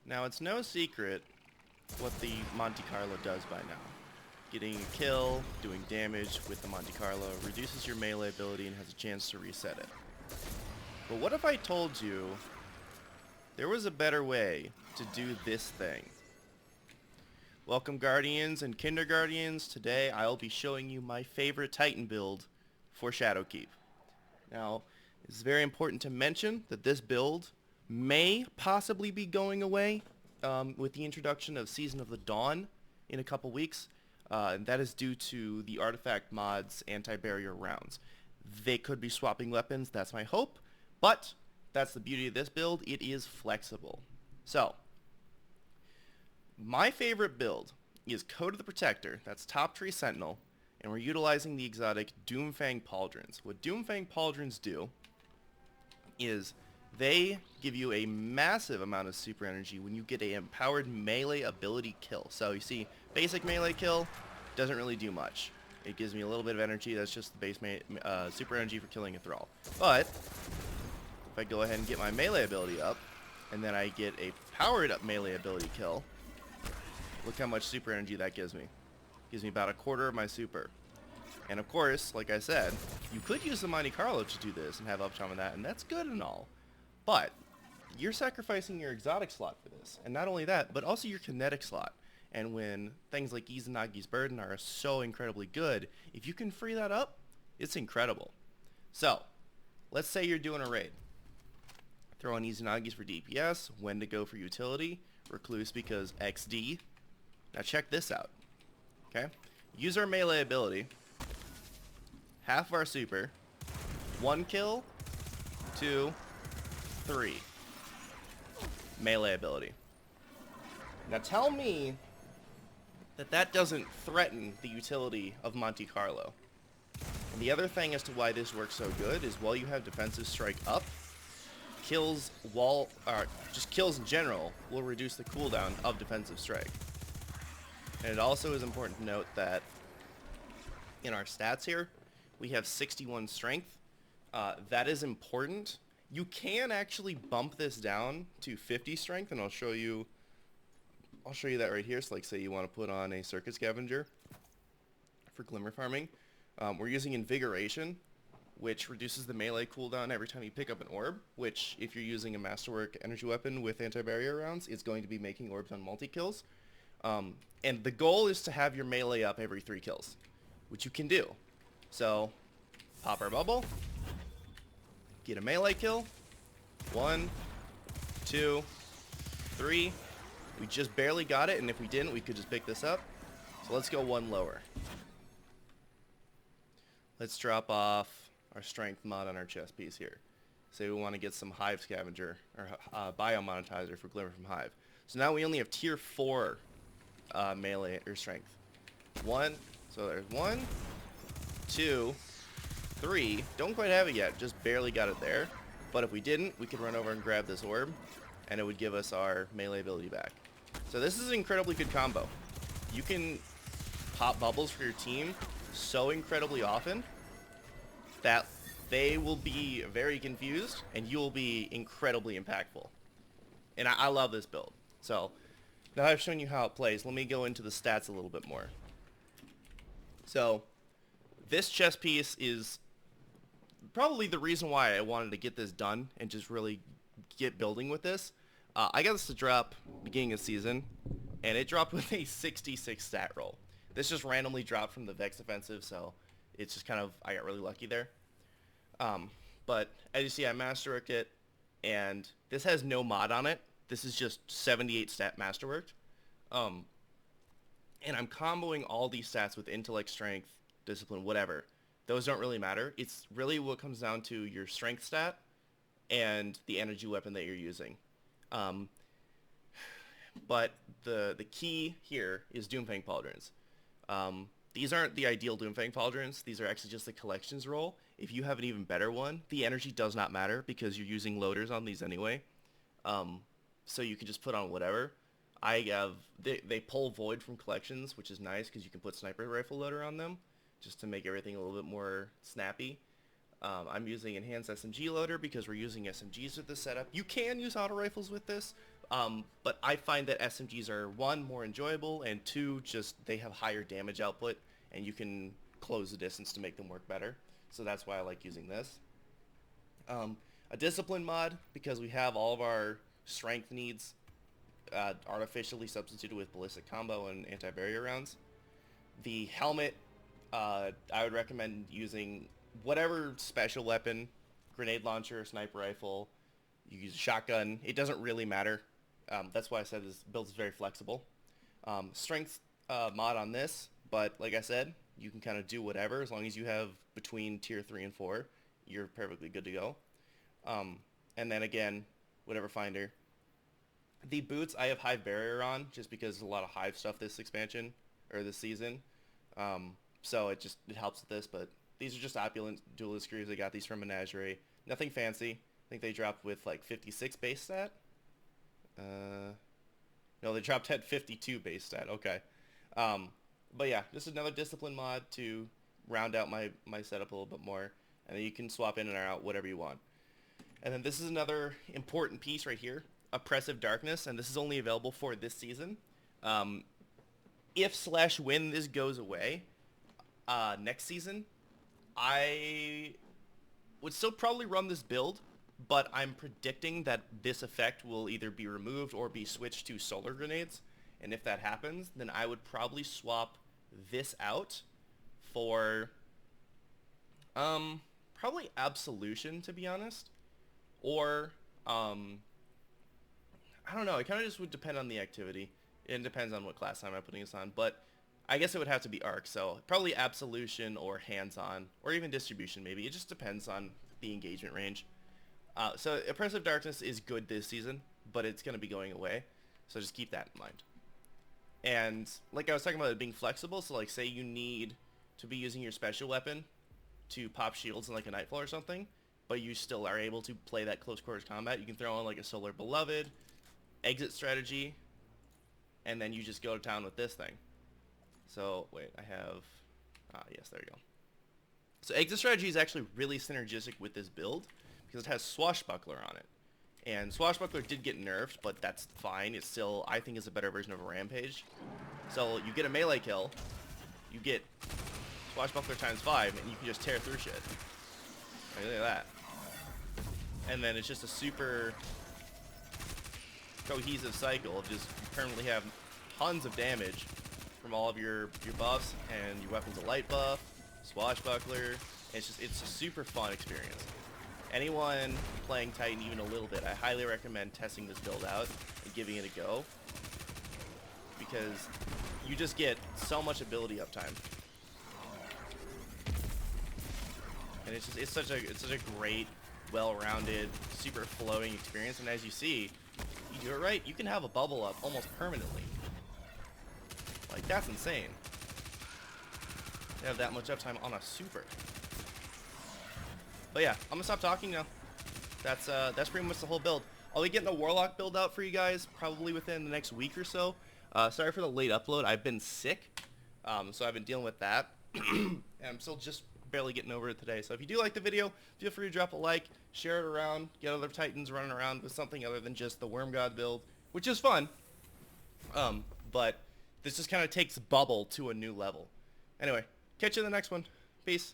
Now, it's no secret what the Monte Carlo does by now. Getting a kill, doing damage with the Monte Carlo, reduces your melee ability and has a chance to reset it. But what if I told you there was a better way to do this thing? Welcome, Guardians and Kinderguardians. Today I'll be showing you my favorite Titan build for Shadowkeep. Now, it's very important to mention that this build may possibly be going away with the introduction of Season of the Dawn in a couple weeks. And that is due to the artifact mod's anti-barrier rounds. They could be swapping weapons, that's my hope, but that's the beauty of this build, it is flexible. So, my favorite build is Code of the Protector, that's Top Tree Sentinel, and we're utilizing the exotic Doomfang Pauldrons. What Doomfang Pauldrons do is they give you a massive amount of super energy when you get an empowered melee ability kill. So you see, basic melee kill doesn't really do much. It gives me a little bit of energy, that's just the base super energy for killing a thrall. But if I go ahead and get my melee ability up, and then I get a powered up melee ability kill, look how much super energy that gives me. Gives me about a quarter of my super. And of course, like I said, you could use the Mini Carlo to do this and have uptime on that, and that's good and all. But you're sacrificing your exotic slot for this. And not only that, but also your kinetic slot. And when things like Izanagi's Burden are so incredibly good, if you can free that up, it's incredible. So, let's say you're doing a raid. Throw on Izanagi's for DPS, when to go for utility, Recluse because XD. Now check this out. Okay? Use our melee ability, half of our super, 1 kill, 2, 3. Melee ability. Now tell me that that doesn't threaten the utility of Monte Carlo. And the other thing as to why this works so good is while you have defensive strike up, kills just kills in general will reduce the cooldown of defensive strike. And it also is important to note that in our stats here, we have 61 strength. That is important. You can actually bump this down to 50 strength, and I'll show you that right here. So like say you want to put on a Circuit Scavenger for Glimmer farming. We're using Invigoration, which reduces the melee cooldown every time you pick up an orb, which if you're using a Masterwork energy weapon with anti-barrier rounds, is going to be making orbs on multi-kills. And the goal is to have your melee up every 3 kills, which you can do. So, pop our bubble, get a melee kill, 1, 2, 3. We just barely got it, and if we didn't, we could just pick this up. So let's go 1 lower. Let's drop off our strength mod on our chest piece here. Say we want to get some Hive Scavenger, or Biomonetizer for Glimmer from Hive. So now we only have tier 4 melee or strength. 1, so there's 1, 2, 3. Don't quite have it yet, just barely got it there. But if we didn't, we could run over and grab this orb, and it would give us our melee ability back. So this is an incredibly good combo. You can pop bubbles for your team so incredibly often that they will be very confused, and you will be incredibly impactful. And I love this build. So now I've shown you how it plays, let me go into the stats a little bit more. So this chess piece is probably the reason why I wanted to get this done and just really get building with this. I got this to drop beginning of season, and it dropped with a 66 stat roll. This just randomly dropped from the Vex Offensive, so it's just kind of, I got really lucky there. But as you see, I masterworked it, and this has no mod on it. This is just 78 stat masterworked. And I'm comboing all these stats with intellect, strength, discipline, whatever. Those don't really matter. It's really what comes down to your strength stat and the energy weapon that you're using. But the key here is Doomfang Pauldrons. These aren't the ideal Doomfang Pauldrons. These are actually just the collections roll. If you have an even better one, the energy does not matter because you're using loaders on these anyway. So you can just put on whatever. They pull Void from collections, which is nice because you can put sniper rifle loader on them just to make everything a little bit more snappy. I'm using enhanced SMG loader because we're using SMGs with this setup. You can use auto rifles with this, But I find that SMGs are, one, more enjoyable, and two, just they have higher damage output, and you can close the distance to make them work better. So that's why I like using this. A discipline mod, because we have all of our strength needs artificially substituted with ballistic combo and anti-barrier rounds. The helmet, I would recommend using whatever special weapon, grenade launcher, sniper rifle, you use a shotgun. It doesn't really matter. That's why I said this build is very flexible. Strength mod on this, but like I said, you can kind of do whatever as long as you have between tier 3 and 4. You're perfectly good to go. And then again, whatever finder. The boots, I have Hive Barrier on just because there's a lot of Hive stuff this expansion or this season. So it helps with this, but these are just opulent duelist greaves. I got these from Menagerie. Nothing fancy. I think they dropped with like 56 base stat. No, they dropped at 52 base stat. Okay. But yeah, just another discipline mod to round out my setup a little bit more. And then you can swap in and out whatever you want. And then this is another important piece right here. Oppressive Darkness, and this is only available for this season. If/when this goes away next season, I would still probably run this build, but I'm predicting that this effect will either be removed or be switched to solar grenades. And if that happens, then I would probably swap this out for probably Absolution, to be honest. Or I don't know. It kind of just would depend on the activity. It depends on what class time I'm putting this on. But I guess it would have to be Arc. So probably Absolution or Hands-On. Or even Distribution maybe. It just depends on the engagement range. So Oppressive Darkness is good this season. But it's going to be going away. So just keep that in mind. And like I was talking about it being flexible. So like say you need to be using your special weapon to pop shields in like a Nightfall or something. But you still are able to play that close quarters combat. You can throw on like a Solar Beloved, exit strategy, and then you just go to town with this thing. So wait, I have, yes, there you go. So exit strategy is actually really synergistic with this build because it has Swashbuckler on it. And Swashbuckler did get nerfed, but that's fine. It still, I think, is a better version of a Rampage. So you get a melee kill, you get Swashbuckler times 5, and you can just tear through shit. Like, look at that. And then it's just a super cohesive cycle of just permanently have tons of damage from all of your buffs, and your weapons a light buff, Swashbuckler. It's a super fun experience. Anyone playing Titan even a little bit, I highly recommend testing this build out and giving it a go, because you just get so much ability uptime. And it's such a great, well-rounded, super flowing experience. And as you see, you do it right, you can have a bubble up almost permanently. Like, that's insane. You have that much uptime on a super. But yeah, I'm gonna stop talking now. That's pretty much the whole build. I'll be getting a Warlock build out for you guys probably within the next week or so. Sorry for the late upload. I've been sick, so I've been dealing with that. And I'm still just barely getting over it today. So if you do like the video, feel free to drop a like, share it around, get other Titans running around with something other than just the Worm God build, which is fun. But this just kind of takes Bubble to a new level. Anyway, catch you in the next one. Peace.